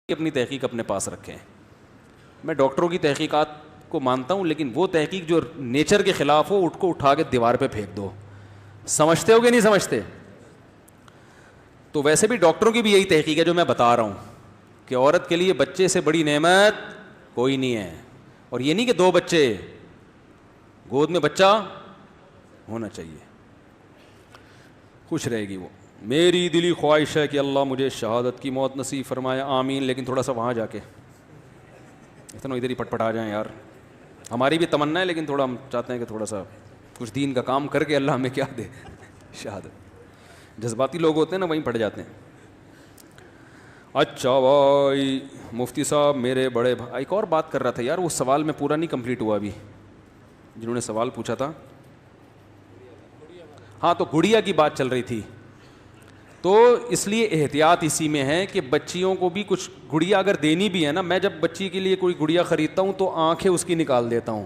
اپنی تحقیق اپنے پاس رکھیں. میں ڈاکٹروں کی تحقیقات کو مانتا ہوں, لیکن وہ تحقیق جو نیچر کے خلاف ہو اٹھ کو اٹھا کے دیوار پہ پھینک دو. سمجھتے ہو کہ نہیں سمجھتے؟ تو ویسے بھی ڈاکٹروں کی بھی یہی تحقیق ہے جو میں بتا رہا ہوں کہ عورت کے لیے بچے سے بڑی نعمت کوئی نہیں ہے. اور یہ نہیں کہ 2 بچے, گود میں بچہ ہونا چاہیے, خوش رہے گی وہ. میری دلی خواہش ہے کہ اللہ مجھے شہادت کی موت نصیب فرمائے, آمین. لیکن تھوڑا سا وہاں جا کے اتنا ادھر ہی پٹ آ جائیں یار. ہماری بھی تمنا ہے, لیکن تھوڑا ہم چاہتے ہیں کہ تھوڑا سا کچھ دین کا کام کر کے اللہ ہمیں کیا دے, شہادت. جذباتی لوگ ہوتے ہیں نا, وہیں پڑ جاتے ہیں. اچھا بھائی مفتی صاحب میرے بڑے بھائی, ایک اور بات کر رہا تھا یار, وہ سوال میں پورا نہیں کمپلیٹ ہوا ابھی, جنہوں نے سوال پوچھا تھا. ہاں تو گڑیا کی بات چل رہی تھی. تو اس لیے احتیاط اسی میں ہے کہ بچیوں کو بھی کچھ گڑیا اگر دینی بھی ہے نا, میں جب بچی کے لیے کوئی گڑیا خریدتا ہوں تو آنکھیں اس کی نکال دیتا ہوں.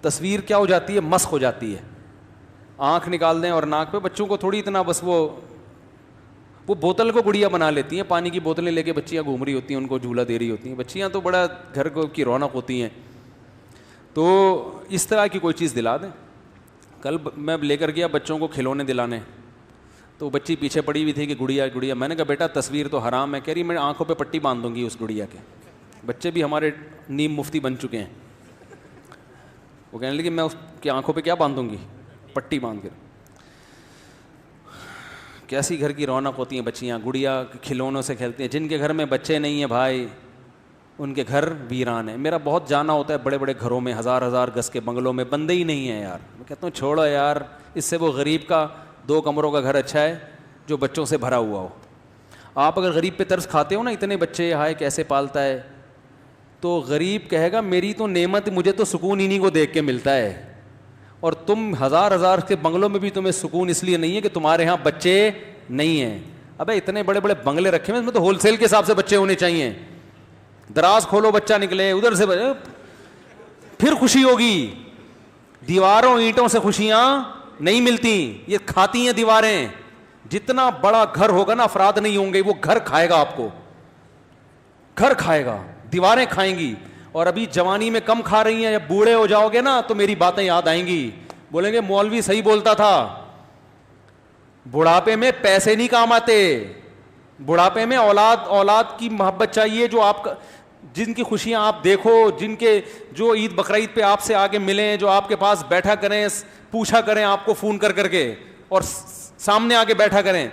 تصویر کیا ہو جاتی ہے, مسخ ہو جاتی ہے. آنکھ نکال دیں اور ناک پہ, بچوں کو تھوڑی اتنا بس وہ بوتل کو گڑیا بنا لیتی ہیں, پانی کی بوتلیں لے کے بچیاں گھوم رہی ہوتی ہیں, ان کو جھولا دے رہی ہوتی ہیں. بچیاں تو بڑا گھر کی رونق ہوتی ہیں. تو اس طرح کی کوئی چیز دلا دیں. کل میں لے کر گیا بچوں کو کھلونے دلانے, تو بچی پیچھے پڑی ہوئی تھی کہ گڑیا گڑیا. میں نے کہا بیٹا تصویر تو حرام ہے. کہہ رہی میں آنکھوں پہ پٹی باندھ دوں گی اس گڑیا کے. بچے بھی ہمارے نیم مفتی بن چکے ہیں. وہ کہنے لگے میں اس کی آنکھوں پہ کیا باندھوں گی, پٹی باندھ کر. کیسی گھر کی رونق ہوتی ہیں بچیاں, گڑیا کھلونوں سے کھیلتی ہیں. جن کے گھر میں بچے نہیں ہیں بھائی, ان کے گھر ویران ہیں. میرا بہت جانا ہوتا ہے بڑے بڑے گھروں میں, 1000 گز کے بنگلوں میں, بندے ہی نہیں ہیں یار. میں کہتا ہوں چھوڑو یار, اس سے وہ غریب کا 2 کمروں کا گھر اچھا ہے جو بچوں سے بھرا ہوا ہو. آپ اگر غریب پہ ترس کھاتے ہو نا, اتنے بچے ہائے کیسے پالتا ہے, تو غریب کہے گا میری تو نعمت, مجھے تو سکون انہیں کو دیکھ کے ملتا ہے. اور تم 1000 کے بنگلوں میں بھی تمہیں سکون اس لیے نہیں ہے کہ تمہارے ہاں بچے نہیں ہیں. ابے اتنے بڑے بڑے بنگلے رکھے ہیں, اس میں تو ہول سیل کے حساب سے بچے ہونے چاہیے. دراز کھولو بچہ نکلے, ادھر سے پھر خوشی ہوگی. دیواروں اینٹوں سے خوشیاں نہیں ملتی, یہ کھاتی ہیں دیواریں. جتنا بڑا گھر ہوگا نا, افراد نہیں ہوں گے, وہ گھر کھائے گا آپ کو, گھر کھائے گا, دیواریں کھائیں گی. اور ابھی جوانی میں کم کھا رہی ہیں, جب بوڑھے ہو جاؤ گے نا تو میری باتیں یاد آئیں گی. بولیں گے مولوی صحیح بولتا تھا, بڑھاپے میں پیسے نہیں کام آتے. بڑھاپے میں اولاد کی محبت چاہیے, جو آپ کا, جن کی خوشیاں آپ دیکھو, جن کے جو عید بقرعید پہ آپ سے آگے ملیں, جو آپ کے پاس بیٹھا کریں, پوچھا کریں آپ کو فون کر کے, اور سامنے آگے بیٹھا کریں.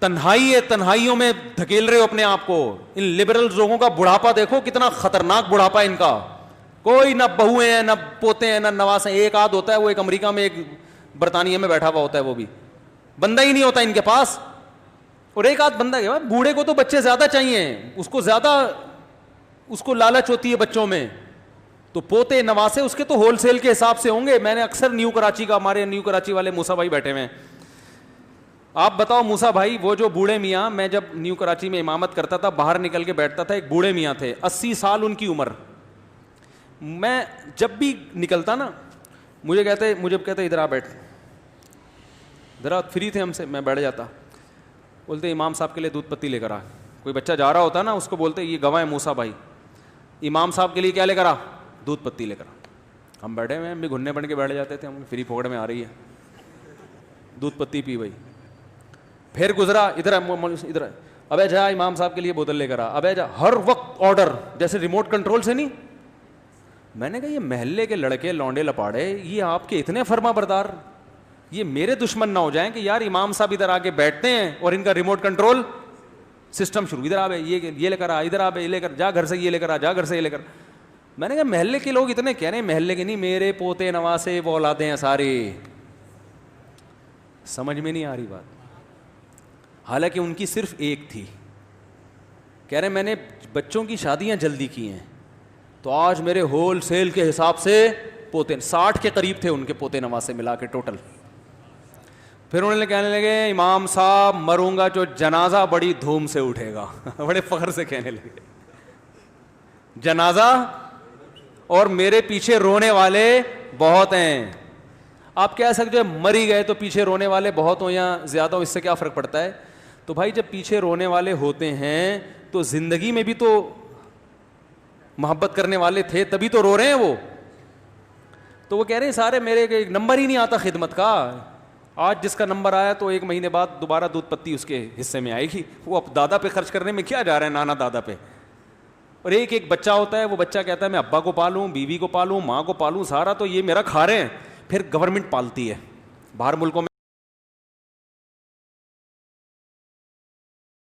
تنہائی ہے, تنہائیوں میں دھکیل رہے ہو اپنے آپ کو. ان لبرل لوگوں کا بڑھاپا دیکھو کتنا خطرناک بڑھاپا ہے ان کا. کوئی نہ بہویں ہیں, نہ پوتے ہیں, نہ نواسے. ایک آدھ ہوتا ہے, وہ ایک امریکہ میں, ایک برطانیہ میں بیٹھا ہوا ہوتا ہے, وہ بھی بندہ ہی نہیں ہوتا ان کے پاس. اور ایک آدھ بندہ ہے. بوڑھے کو تو بچے زیادہ چاہیے, اس کو زیادہ, اس کو لالچ ہوتی ہے بچوں میں. تو پوتے نواسے اس کے تو ہول سیل کے حساب سے ہوں گے. میں نے اکثر نیو کراچی کا, ہمارے نیو کراچی والے موسیٰ بھائی بیٹھے ہوئے ہیں. آپ بتاؤ موسیٰ بھائی, وہ جو بوڑھے میاں, میں جب نیو کراچی میں امامت کرتا تھا, باہر نکل کے بیٹھتا تھا, ایک بوڑھے میاں تھے, 80 سال ان کی عمر. میں جب بھی نکلتا نا, مجھے کہتے ادھر آ بیٹھ, ذرا فری تھے ہم سے, میں بیٹھ جاتا. بولتے امام صاحب کے لیے دودھ پتی لے کر آ. کوئی بچہ جا رہا ہوتا نا, اس کو بولتے یہ گواہ ہے موسیٰ بھائی, امام صاحب کے لیے کیا لے کر آ, دودھ پتی لے کر آ. ہم بیٹھے ہوئے ہیں, ہم بھی گھننے بن کے بیٹھ جاتے تھے, ہم فری پھوڑ میں آ رہی ہے, دودھ پتی پی بھائی. پھر گزرا, ادھر ابے جا امام صاحب کے لیے بوتل لے کر آ, ابے جا. ہر وقت آرڈر, جیسے ریموٹ کنٹرول سے نہیں. میں نے کہا یہ محلے کے لڑکے لونڈے لپاڑے, یہ آپ کے اتنے فرما بردار, یہ میرے دشمن نہ ہو جائیں کہ یار امام صاحب ادھر آ کے بیٹھتے ہیں اور ان کا ریموٹ کنٹرول سسٹم شروع, ادھر آ بھائی یہ لے کر آ, ادھر آ بھائی یہ لے کر جا, گھر سے یہ لے کر آ, جا گھر سے یہ لے کر. میں نے کہا محلے کے لوگ اتنے کہہ رہے ہیں, محلے کے نہیں, میرے پوتے نواسے وہ اولادیں ہیں سارے. سمجھ میں نہیں آ رہی بات. حالانکہ ان کی صرف ایک تھی. کہہ رہے میں نے بچوں کی شادیاں جلدی کی ہیں, تو آج میرے ہول سیل کے حساب سے پوتے 60 کے قریب تھے ان کے پوتے نواسے ملا کے ٹوٹل. پھر انہوں نے کہنے لگے امام صاحب مروں گا جو جنازہ بڑی دھوم سے اٹھے گا. بڑے فخر سے کہنے لگے جنازہ, اور میرے پیچھے رونے والے بہت ہیں. آپ کہہ سکتے ہو مری گئے تو پیچھے رونے والے بہت ہوں یا زیادہ ہوں, اس سے کیا فرق پڑتا ہے. تو بھائی جب پیچھے رونے والے ہوتے ہیں تو زندگی میں بھی تو محبت کرنے والے تھے, تبھی تو رو رہے ہیں وہ. تو وہ کہہ رہے ہیں سارے میرے ایک نمبر ہی نہیں آتا خدمت کا, آج جس کا نمبر آیا تو 1 مہینے بعد دوبارہ دودھ پتی اس کے حصے میں آئے گی. وہ اب دادا پہ خرچ کرنے میں کیا جا رہا ہے, نانا دادا پہ. اور ایک بچہ ہوتا ہے, وہ بچہ کہتا ہے میں ابا کو پالوں, بیوی کو پالوں, ماں کو پالوں, سارا تو یہ میرا کھا رہے ہیں. پھر گورنمنٹ پالتی ہے. باہر ملکوں میں